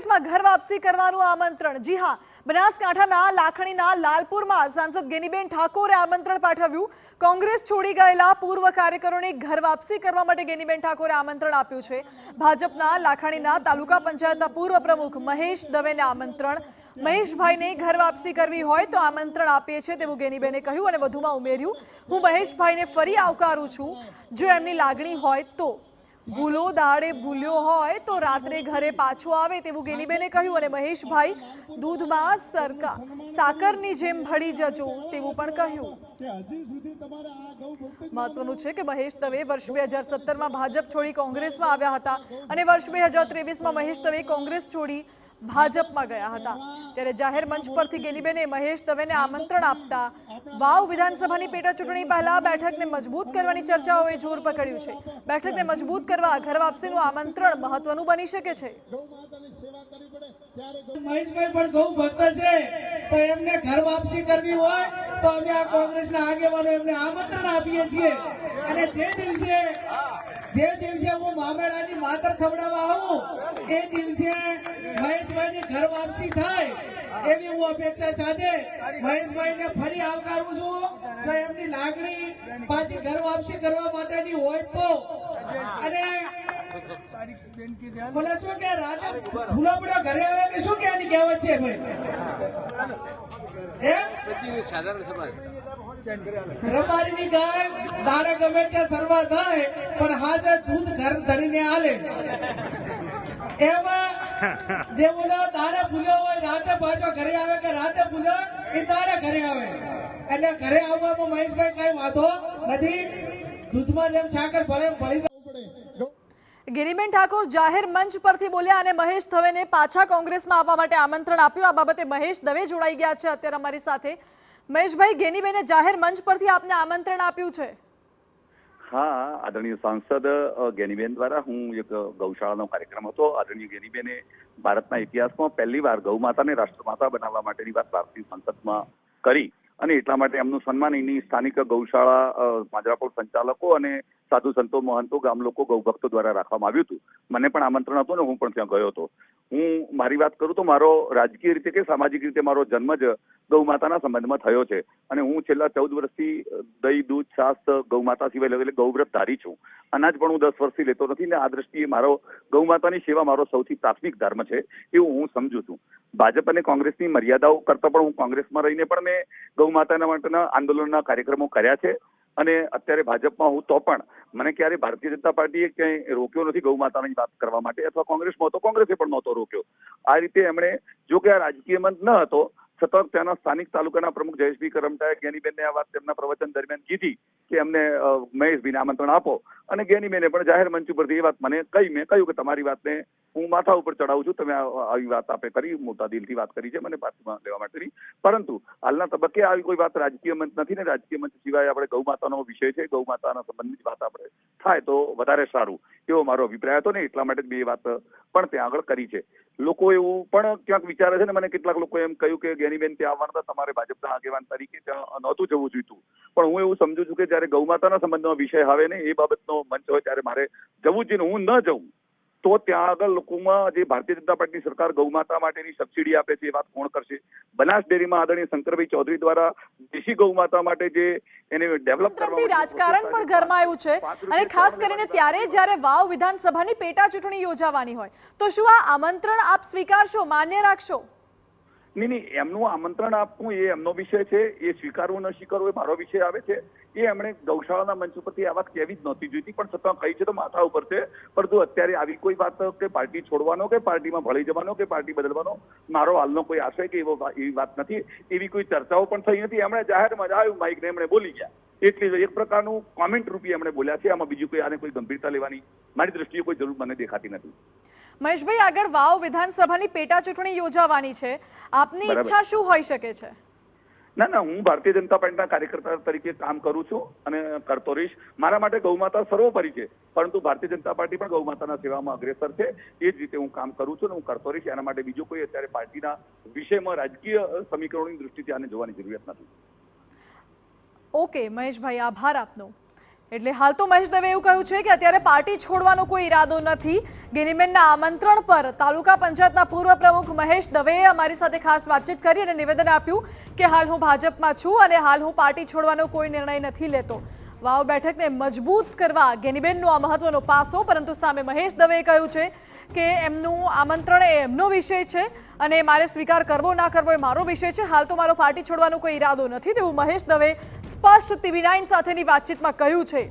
કોંગ્રેસમાં ઘર વાપસી કરવાનું આમંત્રણ। જી હા, બનાસકાંઠાના લાખણીના લાલપુરમાં સાંસદ ગેનીબેન ઠાકોરે આમંત્રણ પાઠવ્યું। કોંગ્રેસ છોડી ગયેલા પૂર્વ કાર્યકરોને ઘર વાપસી કરવા માટે ગેનીબેન ઠાકોરે આમંત્રણ આપ્યું છે। ભાજપના લાખણીના તાલુકા પંચાયતના પૂર્વ પ્રમુખ મહેશ દવેને આમંત્રણ। મહેશભાઈને ઘર વાપસી કરવી હોય તો આમંત્રણ આપીએ છીએ તેવું ગેનીબેને કહ્યું અને વધુમાં ઉમેર્યું, હું મહેશભાઈને ફરી આવકારું છું। જો એમની લાગણી હોય તો ભૂલો દાડે ભૂલ્યો હોય તો રાત્રે ઘરે પાછો આવે તેવું ગેનીબેને કહ્યું અને મહેશભાઈ દૂધમાં સાકરની જેમ ભળી જજો તેવું પણ કહ્યું। મહત્વનું છે કે મહેશ દવે વર્ષ 2017માં ભાજપ છોડી કોંગ્રેસમાં આવ્યા હતા અને વર્ષ 2023માં મહેશ દવે કોંગ્રેસ છોડી ભાજપમાં ગયા હતા। ત્યારે જાહેર મંચ પરથી ગેનીબેને મહેશ દવેને આમંત્રણ આપતા વાવ વિધાનસભાની પેટા ચૂંટણી પહેલા બેઠકને મજબૂત કરવાની ચર્ચાઓએ જોર પકડ્યું છે। બેઠકને મજબૂત કરવા ઘર વાપસીનું આમંત્રણ મહત્વનું બની શકે છે। મહેશભાઈ પણ ગૌ ભક્ત છે તો એમને ઘર વાપસી કરવી હોય તો અમે આ કોંગ્રેસના આગેવાનો એમને આમંત્રણ આપીએ છીએ અને જે દિવસે હું મામેરાની માતર ખવડાવવા આવું એ દિવસે મહેશભાઈની ઘર વાપસી થાય એવી હું અપેક્ષા સાથે મહેશભાઈને ફરી આવકારું છું। તો એમની લાગણી પાછી ઘર વાપસી કરવા માટેની હોય તો અને બોલે શું કે રાતે ભૂલો પડ્યો ઘરે આવે કે શું કે આની કહેવત છે ભાઈ રબારીની ગાય દાડે ગમે ત્યાં સરવા થાય પણ હાજર દૂધ ઘર ધરીને આલે એમાં દેવોનો દાડે ભૂલ્યો હોય રાતે પાછો ઘરે આવે કે રાતે ભૂલ્યો એ દાડે ઘરે આવે એટલે ઘરે આવવામાં મહેશભાઈ કઈ વાંધો નથી। દૂધમાં જેમ સાકર ભળી ગેનીબેન ઠાકોર જાહેર મંચ પરથી બોલ્યા અને મહેશ દવેને પાછા કોંગ્રેસમાં આવવા માટે આમંત્રણ આપ્યું। આ બાબતે મહેશ દવે જોડાઈ ગયા છે અત્યારે અમારી સાથે। મહેશભાઈ, ગેનીબેને જાહેર મંચ પરથી આપને આમંત્રણ આપ્યું છે? હા, આદરણીય સાંસદ ગેનીબેન દ્વારા હું એક ગૌશાળાનો કાર્યક્રમ હતો। આદરણીય ગેનીબેને ભારતના ઇતિહાસમાં પહેલી વાર ગૌ માતાને રાષ્ટ્રમાતા બનાવવા માટેની વાત ભારતીય સંસદમાં કરી અને એટલા માટે એમનું સન્માન એની સ્થાનિક ગૌશાળા માંજરાપોળ સંચાલકો અને સાધુ સંતો મહંતો ગામ લોકો ગૌભક્તો દ્વારા રાખવામાં આવ્યું હતું। મને પણ આમંત્રણ હતું ને હું પણ ત્યાં ગયો હતો। હું મારી વાત કરું તો મારો રાજકીય રીતે કે સામાજિક રીતે મારો જન્મ જ ગૌ માતાના સંબંધમાં થયો છે અને હું છેલ્લા 14 વર્ષથી દહીં દૂધ છાસ ગૌ માતા સિવાય એટલે ગૌવ્રત ધારી છું। અનાજ પણ હું 10 વર્ષથી લેતો નથી ને આ દ્રષ્ટિએ મારો ગૌ માતાની સેવા મારો સૌથી પ્રાથમિક ધર્મ છે એવું હું સમજુ છું। ભાજપ અને કોંગ્રેસની મર્યાદાઓ કરતા પણ હું કોંગ્રેસમાં રહીને પણ મેં ગૌ માતાના માટેના આંદોલનના કાર્યક્રમો કર્યા છે અને અત્યારે ભાજપમાં હું તો પણ મને ક્યારે ભારતીય જનતા પાર્ટીએ ક્યાંય રોક્યો નથી ગૌ માતાની વાત કરવા માટે અથવા કોંગ્રેસમાં હતો કોંગ્રેસે પણ નહોતો રોક્યો। આ રીતે એમણે જો કે આ રાજકીય મંચ ન હતો છતાં ત્યાંના સ્થાનિક તાલુકાના પ્રમુખ જયેશભાઈ કરમટાએ ગેનીબેનને આ વાત તેમના પ્રવચન દરમિયાન કીધી કે અમને મહેશભાઈને આમંત્રણ આપો અને ગેનીબેને પણ જાહેર મંચ ઉપરથી એ વાત મને મેં કહ્યું કે તમારી વાતને હું માથા ઉપર ચડાવું છું। તમે આવી વાત આપે કરી, મોટા દિલથી વાત કરી છે, મને પાછું લેવા માટેની, પરંતુ હાલના તબક્કે આવી કોઈ વાત રાજકીય મંચ નથી ને રાજકીય મંચ સિવાય આપણે ગૌ માતાનો વિષય છે, ગૌ માતાના સંબંધિત વાત આપણે થાય તો વધારે સારું એવો મારો અભિપ્રાય હતો ને એટલા માટે બે વાત પણ ત્યાં આગળ કરી છે। લોકો એવું પણ ક્યાંક વિચારે છે ને મને કેટલાક લોકો એમ કહ્યું કે ગેનીબેન ત્યાં આવવાના હતા, તમારે ભાજપના આગેવાન તરીકે ત્યાં નહોતું જવું જોઈતું, પણ હું એવું સમજુ છું કે જયારે ગૌ માતાના સંબંધમાં વિષય આવે ને એ બાબતનો મંચ હોય ત્યારે મારે જવું જ હું ન જવું તો ત્યાં આગળ લોકોમાં જે ભારતીય જનતા પાર્ટી સરકાર ગૌ માતા માટેની સબસિડી આપે છે એ વાત કોણ કરશે? બનાસ ડેરીમાં આદરણીય શંકરભાઈ ચૌધરી દ્વારા દેશી ગૌ માતા માટે જે એને ડેવલપ કરવા રાજકારણ પણ ગરમાયું છે અને ખાસ કરીને ત્યારે જ્યારે વાવ વિધાનસભાની પેટા ચૂંટણી યોજાવાની હોય તો શું આ આમંત્રણ આપ સ્વીકારશો, માન્ય રાખશો? નહીં, એમનું આમંત્રણ આપવું એ એમનો વિષય છે, એ સ્વીકારવું ન સ્વીકારવું એ મારો વિષય આવે છે। એ એમણે ગૌશાળાના મંચ ઉપરથી આ વાત કહેવી જ નહોતી જોઈતી પણ છતાં કહી છે તો માથા ઉપર છે। પરંતુ અત્યારે આવી કોઈ વાત કે પાર્ટી છોડવાનો કે પાર્ટીમાં ભળી જવાનો કે પાર્ટી બદલવાનો મારો હાલનો કોઈ આશય કે એવી વાત નથી, એવી કોઈ ચર્ચાઓ પણ થઈ નથી। એમણે જાહેરમાં જ આવ્યું માઇકને એમણે બોલી ગયા એટલી જ એક પ્રકારનું કોમેન્ટ રૂપી એમણે બોલ્યા છે। આમાં બીજું કોઈ આને કોઈ ગંભીરતા લેવાની મારી દ્રષ્ટિએ કોઈ જરૂર મને દેખાતી નથી। મહેશભાઈ, આગળ વાવ વિધાનસભાની પેટા ચૂંટણી યોજાવાની છે, આપની ઈચ્છા શું હોઈ શકે છે? ના, હું ભારતીય જનતા પાર્ટીના કાર્યકર્તા તરીકે કામ કરું છું અને કરતો રહીશ। મારા માટે ગૌ માતા સર્વોપરી છે પરંતુ ભારતીય જનતા પાર્ટી પણ ગૌ માતાના સેવામાં અગ્રેસર છે, એ જ રીતે હું કામ કરું છું અને હું કરતો રહીશ। એના માટે બીજું કોઈ અત્યારે પાર્ટીના વિષયમાં રાજકીય સમીકરણોની દૃષ્ટિથી આને જોવાની જરૂરિયાત નથી। ઓકે મહેશભાઈ, આભાર આપનો। એટલે હાલ તો મહેશ દવે એવું કહ્યું છે કે અત્યારે પાર્ટી છોડવાનો કોઈ ઈરાદો નથી. ગેનીબેનના આમંત્રણ પર તાલુકા પંચાયતના પૂર્વ પ્રમુખ મહેશ દવેએ અમારી સાથે ખાસ વાતચીત કરી અને નિવેદન આપ્યું કે હાલ હું ભાજપમાં છું અને હાલ હું પાર્ટી છોડવાનો કોઈ નિર્ણય નથી લેતો. વાવ બેઠકને મજબૂત કરવા ગેનીબેનનો આ મહત્વનો પાસો, પરંતુ સામે મહેશ દવેએ કહ્યું છે કે એમનું આમંત્રણ એ એમનો વિષય છે અને મારે સ્વીકાર કરવો ના કરવો એ મારો વિષય છે. હાલ તો મારો પાર્ટી છોડવાનો કોઈ ઈરાદો નથી તેવું મહેશ દવે સ્પષ્ટ TV9 સાથેની વાતચીતમાં કહ્યું છે.